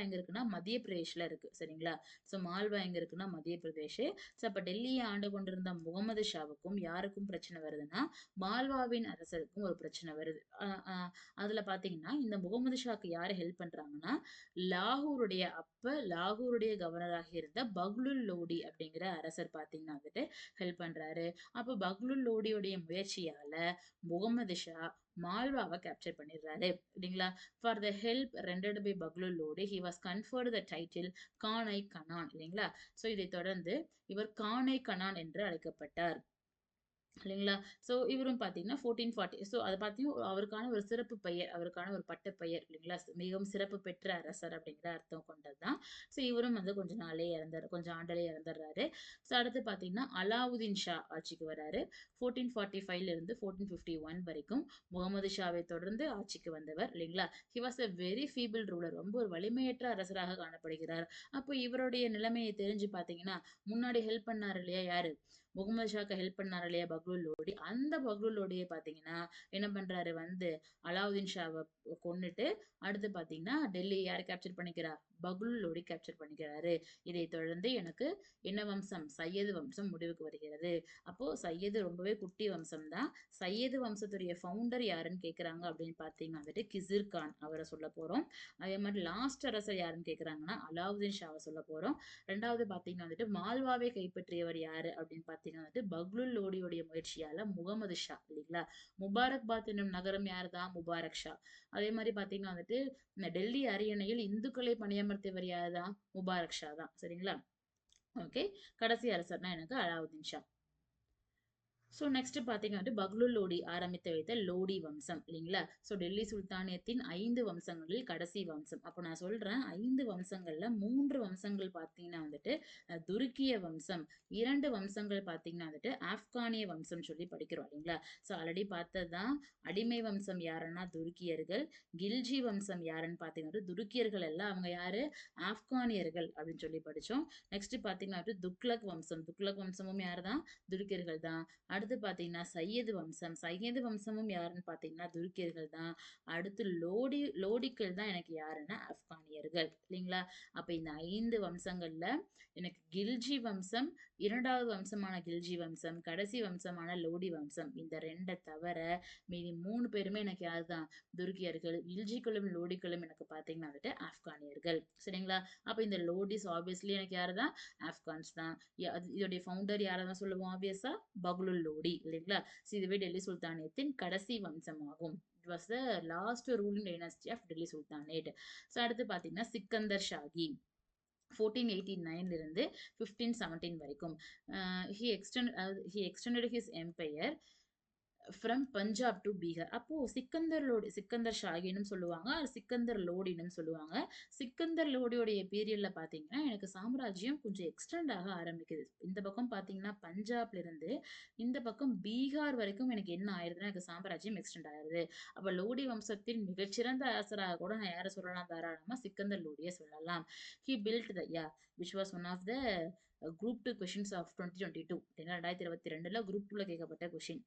எங்க இருக்குன்னா மத்திய பிரதேஷ்ல இருக்கு சரிங்களா. ஸோ மால்வா எங்க இருக்குன்னா மத்திய பிரதேஷ். ஸோ அப்ப டெல்லியை ஆண்டு கொண்டிருந்த முகமது ஷாவுக்கும் யாருக்கும் பிரச்சனை வருதுன்னா, மால்வாவின் அரசருக்கும் ஒரு பிரச்சனை வருது. அதுல பாத்தீங்கன்னா இந்த முகமது ஷாக்கு யாரு ஹெல்ப் பண்றாங்கன்னா, லாகூருடைய கவர்னராக இருந்த பக்லுல் லோடி அப்படிங்கிற அரசர் பாத்தீங்கன்னா வந்துட்டு ஹெல்ப் பண்றாரு. அப்ப பக்லுல் லோடியுடைய முயற்சியால முகமது ஷா மால்வாவை கேப்சர் பண்ணிடுறாரு இல்லைங்களா. For the help rendered by Bahlul Lodi he was conferred the title Khan-i Khanan இல்லைங்களா. ஸோ இதை தொடர்ந்து இவர் கானை கனான் என்று அழைக்கப்பட்டார் இல்லைங்களா. ஸோ இவரும் பார்த்தீங்கன்னா 1440. ஸோ அதை பார்த்தீங்கன்னா அவருக்கான ஒரு சிறப்பு பெயர், அவருக்கான ஒரு பட்ட பெயர் இல்லைங்களா. மிகவும் சிறப்பு பெற்ற அரசர் அப்படிங்கிற அர்த்தம் கொண்டது தான். ஸோ இவரும் வந்து கொஞ்சம் ஆண்டிலே இறந்துடுறாரு. ஸோ அடுத்து பார்த்தீங்கன்னா அலாவுதீன் ஷா ஆட்சிக்கு வராரு. 1445 இருந்து 1451 வரைக்கும் முகமது ஷாவை தொடர்ந்து ஆட்சிக்கு வந்தவர் இல்லைங்களா. He was a very feeble ruler, ரொம்ப ஒரு வலிமையற்ற அரசராக காணப்படுகிறார். அப்போ இவருடைய நிலைமையை தெரிஞ்சு பார்த்தீங்கன்னா, முன்னாடி ஹெல்ப் பண்ணாரு இல்லையா யாரு, முகமது ஷாக்கு ஹெல்ப் பண்ணாரு இல்லையா பக்லுல் லோடி, அந்த பக்லுல் லோடியை பாத்தீங்கன்னா என்ன பண்றாரு வந்து அலாவுதீன் ஷாவை கொன்னுட்டு அடுத்து பாத்தீங்கன்னா டெல்லி யார் கேப்சர் பண்ணிக்கிறா, பக்லுல் லோடி கேப்சர் பண்ணிக்கிறாரு. இதை தொடர்ந்து எனக்கு என்ன வம்சம், சையது வம்சம் முடிவுக்கு வருகிறது. அப்போ சையது ரொம்பவே குட்டி வம்சம் தான். சையது வம்சத்துடைய ஃபவுண்டர் யாருன்னு கேக்குறாங்க அப்படின்னு பாத்தீங்கன்னா வந்துட்டு கிசிர் கான் அவரை சொல்ல போறோம். அதே மாதிரி லாஸ்ட் அரசர் யாருன்னு கேக்குறாங்கன்னா அலாவுதீன் ஷாவை சொல்ல போறோம். ரெண்டாவது பாத்தீங்கன்னா வந்துட்டு மால்வாவை கைப்பற்றியவர் யாரு அப்படின்னு பாத்தீங்கன்னா வந்துட்டு பக்லுல் லோடியுடைய முயற்சியால முகமது ஷா இல்லைங்களா. முபாரக்பாத் என்னும் நகரம் யார் தான், முபாரக் ஷா. அதே மாதிரி பாத்தீங்கன்னா வந்துட்டு இந்த டெல்லி அரியணையில் இந்துக்களை பணியமர்த்தியவர் யார் தான், முபாரக் ஷா தான் சரிங்களா. ஓகே, கடைசி அரசர்னா எனக்கு அலாவுதீன் ஷா. ஸோ நெக்ஸ்ட் பார்த்தீங்கன்னா பக்லுல் லோடி ஆரம்பித்து வைத்த லோடி வம்சம் இல்லைங்களா. ஸோ டெல்லி சுல்தானியத்தின் 5 வம்சங்களில் கடைசி வம்சம். அப்போ நான் சொல்றேன் 5 வம்சங்கள்ல 3 வம்சங்கள் பார்த்தீங்கன்னா வந்துட்டு துருக்கிய வம்சம், 2 வம்சங்கள் பார்த்தீங்கன்னா வந்துட்டு ஆப்கானிய வம்சம் சொல்லி படிக்கிறோம் இல்லைங்களா. ஸோ ஆல்ரெடி பார்த்தது தான் அடிமை வம்சம் யாருன்னா துருக்கியர்கள், கில்ஜி வம்சம் யாருன்னு பார்த்தீங்கன்னா துருக்கியர்கள் எல்லாம் அவங்க யாரு, ஆப்கானியர்கள் அப்படின்னு சொல்லி படிச்சோம். நெக்ஸ்ட் பார்த்தீங்கன்னா துக்ளக் வம்சம், துக்ளக் வம்சமும் யார் தான், துருக்கியர்கள் தான். அடுத்து பாத்தீங்கன்னா சையது வம்சம், சையது வம்சமும் யாருன்னு பாத்தீங்கன்னா துருக்கியர்கள் தான். அடுத்து லோடிக்கள் தான் எனக்கு யாருன்னா ஆப்கானியர்கள் இல்லைங்களா. அப்ப இந்த 5 வம்சங்கள்ல எனக்கு கில்ஜி வம்சம், இரண்டாவது வம்சமான கில்ஜி வம்சம், கடைசி வம்சமான லோடி வம்சம், இந்த 2 தவிர மீதி 3 பேருமே எனக்கு யாருதான், துருக்கியர்கள். கில்ஜிக்களும் லோடிக்களும் எனக்கு பாத்தீங்கன்னா வந்துட்டு ஆப்கானியர்கள் சரிங்களா. அப்ப இந்த லோடிஸ் ஆப்வியஸ்லி எனக்கு யாருதான், ஆப்கான்ஸ் தான். இதோடைய ஃபவுண்டர் யாரதான் சொல்லுவோம், ஆப்வியஸா பக்லுல் லோடி இல்லைங்களா. இதுவே டெல்லி சுல்தானியத்தின் கடைசி வம்சமாகும். It was the last ruling dynasty of Delhi sultanate. So அடுத்து பார்த்தீங்கன்னா சிக்கந்தர் ஷாகி 1489 இருந்து 1517 வரைக்கும். he extended his empire from Punjab to Bihar. அப்போ சிக்கந்தர் ஷாகின்னு சொல்லுவாங்க, சிக்கந்தர் லோடின்னு சொல்லுவாங்க. சிக்கந்தர் லோடியோடைய பீரியட்ல பாத்தீங்கன்னா எனக்கு சாம்ராஜ்யம் கொஞ்சம் எக்ஸ்டெண்ட் ஆக ஆரம்பிக்குது. இந்த பக்கம் பாத்தீங்கன்னா பஞ்சாப்ல இருந்து இந்த பக்கம் பீகார் வரைக்கும் எனக்கு என்ன ஆயிருதுன்னா எனக்கு சாம்ராஜ்யம் எக்ஸ்டெண்ட் ஆயிருது. அப்ப லோடி வம்சத்தின் மிகச்சிறந்த அரசராக கூட நான் யாரை சொல்லலாம், தாராளமா சிக்கந்தர் லோடியை சொல்லலாம். He built the which was one of the group 2 questions of 2022. 2022ல குரூப் 2ல கேட்கப்பட்ட கொஷின்.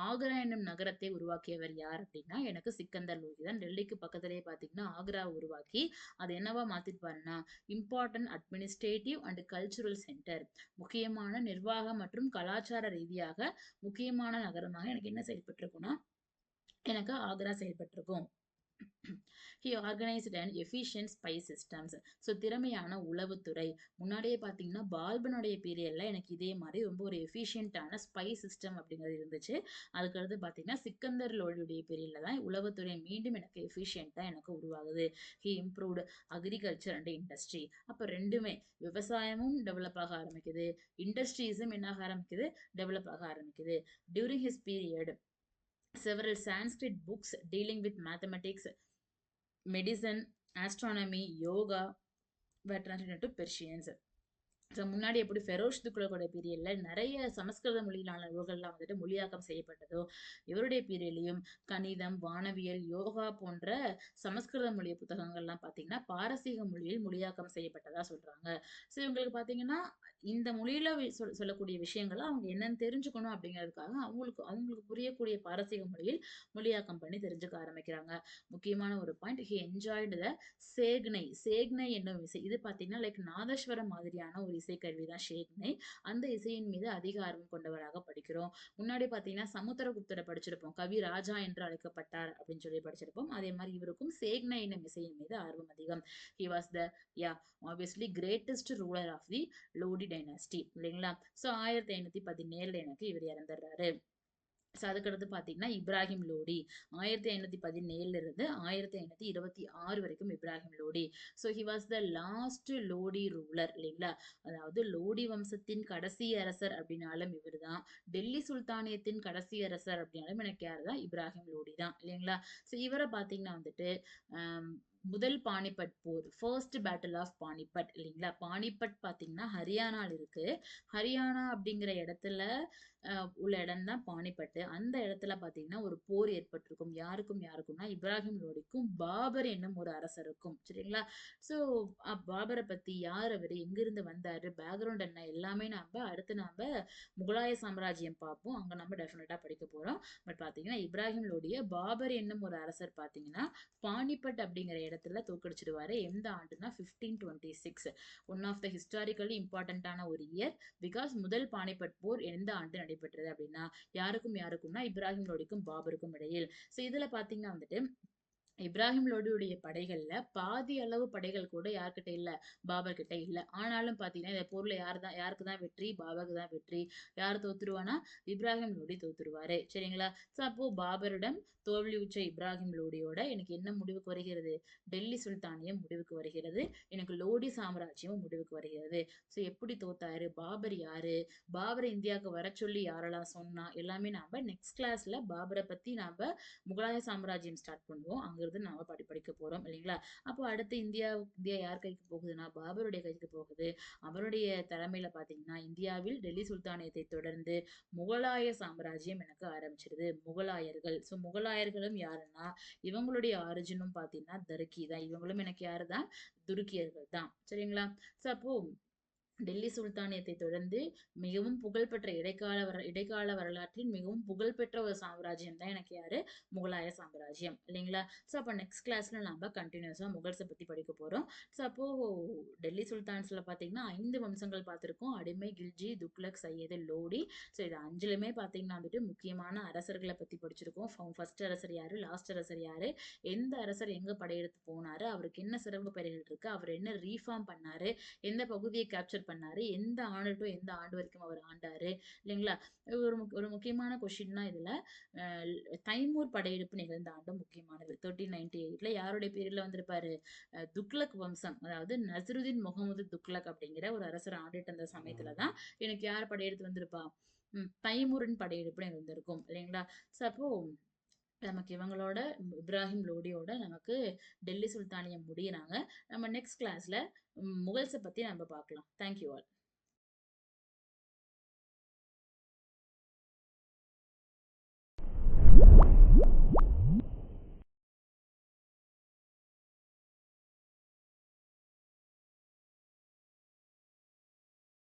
ஆக்ரா என்னும் நகரத்தை உருவாக்கியவர் யார் அப்படின்னா எனக்கு சிக்கந்தர் லோடி தான். டெல்லிக்கு பக்கத்திலேயே பாத்தீங்கன்னா ஆக்ரா உருவாக்கி அது என்னவா மாத்திருப்பாருன்னா important administrative and cultural centre, முக்கியமான நிர்வாக மற்றும் கலாச்சார ரீதியாக முக்கியமான நகரமாக எனக்கு என்ன செயல்பட்டிருக்கும்னா எனக்கு ஆக்ரா செயல்பட்டிருக்கும். He organized an efficient spy systems. So திறமையான உளவுத்துறை. முன்னாடியே பார்த்தீங்கன்னா பால்பனுடைய பீரியட்ல எனக்கு இதே மாதிரி ரொம்ப ஒரு எஃபிஷியன்டான ஸ்பை சிஸ்டம் அப்படிங்கிறது இருந்துச்சு. அதுக்கடுத்து பார்த்தீங்கன்னா சிக்கந்தர் லோடியுடைய பீரியட்ல தான் உளவுத்துறை மீண்டும் எனக்கு எஃபிஷியன்டா எனக்கு உருவாகுது. He improved agriculture and industry. அப்போ ரெண்டுமே விவசாயமும் டெவலப் ஆக ஆரம்பிக்குது, இண்டஸ்ட்ரீஸும் என்னாக ஆரம்பிக்குது, டெவலப் ஆக ஆரம்பிக்குது. During his period several Sanskrit books dealing with mathematics, medicine, astronomy, yoga were translated into Persians. So முன்னாடி எப்படி ஃபெரோஷ் துக்ளக்கோட பீரியட்ல நிறைய சமஸ்கிருத மொழியிலான நூல்கள்லாம் வந்துட்டு மொழியாக்கம் செய்யப்பட்டதோ, இவருடைய பீரியட்லயும் கணிதம், வானவியல், யோகா போன்ற சமஸ்கிருத மொழி புத்தகங்கள்லாம் பார்த்தீங்கன்னா, பாரசீக மொழியில் மொழியாக்கம் செய்யப்பட்டதா சொல்றாங்க. ஸோ இவங்களுக்கு பார்த்தீங்கன்னா, இந்த மொழியில சொல்லக்கூடிய விஷயங்கள அவங்க என்னன்னு தெரிஞ்சுக்கணும் அப்படிங்கிறதுக்காக, அவங்களுக்கு அவங்களுக்கு புரியக்கூடிய பாரசீக மொழியில் மொழியாக்கம் பண்ணி தெரிஞ்சுக்க ஆரம்பிக்கிறாங்க. முக்கியமான ஒரு பாயிண்ட், ஹி என்ஜாய்டு த சேக்னை. சேக்னை என்னும் இசை. இது பார்த்தீங்கன்னா, லைக் நாதஸ்வரம் மாதிரியான ஒரு இசைக்கருவி தான் ஷேக்னை. அந்த இசையின் மீது அதிக ஆர்வம் கொண்டவராக படிக்கிறோம். முன்னாடி பார்த்தீங்கன்னா, சமுத்திரகுப்தரை படிச்சிருப்போம். கவி ராஜா என்று அழைக்கப்பட்டார் அப்படின்னு சொல்லி படிச்சிருப்போம். அதே மாரி இவருக்கும் சேக்னை என்னும் இசையின் மீது ஆர்வம் அதிகம். He was the yeah obviously greatest ruler of the Lodi dynasty இல்லைங்களா? ஸோ 1517 எனக்கு இவர் இறந்துடுறாரு. ஸோ அதுக்கடுத்து பார்த்தீங்கன்னா, இப்ராஹிம் லோடி 1517 இருந்து 1526 வரைக்கும் Ibrahim Lodi. So he was the last Lodi ruler இல்லைங்களா? அதாவது லோடி வம்சத்தின் கடைசி அரசர் அப்படின்னாலும் இவர் தான். டெல்லி சுல்தானியத்தின் கடைசி அரசர் அப்படின்னாலும் எனக்கு யார் தான்? இப்ராஹிம் லோடி தான் இல்லைங்களா? ஸோ இவரை பார்த்தீங்கன்னா வந்துட்டு ஆம், முதல் பானிபட் போர், ஃபர்ஸ்ட் பேட்டில் ஆஃப் பானிபட் இல்லைங்களா? பானிபட் பார்த்தீங்கன்னா ஹரியானால இருக்கு. ஹரியானா அப்படிங்கிற இடத்துல உள்ள இடம் தான் பானிபட்டு. அந்த இடத்துல பார்த்தீங்கன்னா, ஒரு போர் ஏற்பட்டிருக்கும். யாருக்கும் யாருக்கும்னா, இப்ராஹிம் லோடிக்கும், பாபர் என்னும் ஒரு அரசருக்கும். சரிங்களா? ஸோ பாபர பத்தி யார் அவரு? எங்கிருந்து வந்தாரு? பேக்ரவுண்ட் என்ன? எல்லாமே அடுத்து நாம முகலாய சாம்ராஜ்யம் பார்ப்போம். அங்க நம்ம டெஃபினட்டா படிக்க போறோம். பட் பார்த்தீங்கன்னா, இப்ராஹிம் லோடிய பாபர் என்னும் ஒரு அரசர் பார்த்தீங்கன்னா, பானிபட் அப்படிங்கிற இடத்துல தோற்கடிச்சிடுவாரு. எந்த ஆண்டுனா 1526. ஒன் ஆஃப் த ஹிஸ்டாரிக்கலி இம்பார்ட்டன்டான ஒரு இயர். பிகாஸ் முதல் பானிபட் போர் எந்த ஆண்டு நடைபெற்றது அப்படின்னா, யாருக்கும் யாருக்கும்னா இப்ராஹிம் லோடிக்கும் பாபருக்கும் இடையில். ஸோ இதுல பாத்தீங்கன்னா வந்துட்டு இப்ராஹிம் லோடியுடைய படைகள்ல பாதி அளவு படைகள் கூட யார்கிட்ட இல்ல, பாபர் கிட்ட இல்ல. ஆனாலும் பாத்தீங்கன்னா இந்த போர்ல யாருக்கு தான் வெற்றி? பாபருக்கு தான் வெற்றி. யார் தோத்துருவானா? இப்ராஹிம் லோடி தோத்துருவாரு. சரிங்களா? சோ அப்போ பாபரிடம் தோல்வியுற்ற இப்ராஹிம் லோடியோட எனக்கு என்ன முடிவுக்கு வருகிறது? டெல்லி சுல்தானியம் முடிவுக்கு வருகிறது. எனக்கு லோடி சாம்ராஜ்யமும் முடிவுக்கு வருகிறது. சோ எப்படி தோத்தாரு? பாபர் யாரு? பாபரை இந்தியாவுக்கு வர சொல்லி யாரெல்லாம் சொன்னா? எல்லாமே நாம நெக்ஸ்ட் கிளாஸ்ல பாபரை பத்தி நாம முகலாய சாம்ராஜ்யம் ஸ்டார்ட் பண்ணுவோம். அங்கிருந்து நாம படிக்க போறோம் இல்லைங்களா? அப்போ அடுத்து இந்தியா யார் கைக்கு போகுதுன்னா பாபருடைய கைக்கு போகுது. அவருடைய தலைமையில பாத்தீங்கன்னா இந்தியாவில் டெல்லி சுல்தானியத்தை தொடர்ந்து முகலாய சாம்ராஜ்யம் எனக்கு ஆரம்பிச்சிருது. முகலாயர்கள். ஸோ முகலாயர்களும் யாருன்னா இவங்களுடைய ஆரிஜினும் பாத்தீங்கன்னா தர்க்கி தான். இவங்களும் எனக்கு யாரு தான்? துருக்கியர்கள் தான். சரிங்களா? ஸோ அப்போ டெல்லி சுல்தானியத்தை தொடர்ந்து மிகவும் புகழ்பெற்ற இடைக்கால வரலாற்றில் மிகவும் புகழ்பெற்ற ஒரு சாம்ராஜ்யம் தான் எனக்கு யாரு? முகலாய சாம்ராஜ்யம் இல்லைங்களா? ஸோ அப்போ நெக்ஸ்ட் கிளாஸ்ல நம்ம கண்டினியூஸா முகல்ஸை பத்தி படிக்க போறோம். ஸோ அப்போ டெல்லி சுல்தான்ஸ்ல பாத்தீங்கன்னா 5 வம்சங்கள் பார்த்திருக்கோம். அடிமை, கில்ஜி, துக்ளக், சையது, லோடி. ஸோ இது 5லுமே பாத்தீங்கன்னா வந்துட்டு முக்கியமான அரசர்களை பத்தி படிச்சிருக்கோம். ஃபர்ஸ்ட் அரசர் யாரு? லாஸ்ட் அரசர் யாரு? எந்த அரசர் எங்க படையெடுத்து போனாரு? அவருக்கு என்ன சிறப்பு பெயர்கள் இருக்கு? அவர் என்ன ரீஃபார்ம் பண்ணாரு? எந்த பகுதியை கேப்சர் பண்ணாரு? எந்த ஆண்டு டு எந்த ஆண்டு வரைக்கும் அவர் ஆண்டாரு? இல்லைங்களா? ஒரு முக்கியமான கொஸ்டின் தான் இதுல. தைமூர் படையெடுப்பு நிகழ்ந்த ஆண்டு முக்கியமானது. 1398ல யாருடைய பீரியட்ல வந்திருப்பாரு? துக்ளக் வம்சம், அதாவது நசருதீன் முகமது துக்ளக் அப்படிங்கிற ஒரு அரசர் ஆண்டுட்டு இருந்த சமயத்துல தான் எனக்கு யார் படையெடுத்து வந்திருப்பா? தைமூரின் படையெடுப்பு நிகழ்ந்திருக்கும் இல்லைங்களா? ஸோ அப்போ நமக்கு இவங்களோட இப்ராஹிம் லோடியோட நமக்கு டெல்லி சுல்தானியம் முடியிறாங்க. நம்ம நெக்ஸ்ட் கிளாஸ்ல முகல்ஸை பத்தி நம்ம பார்க்கலாம். Thank you all.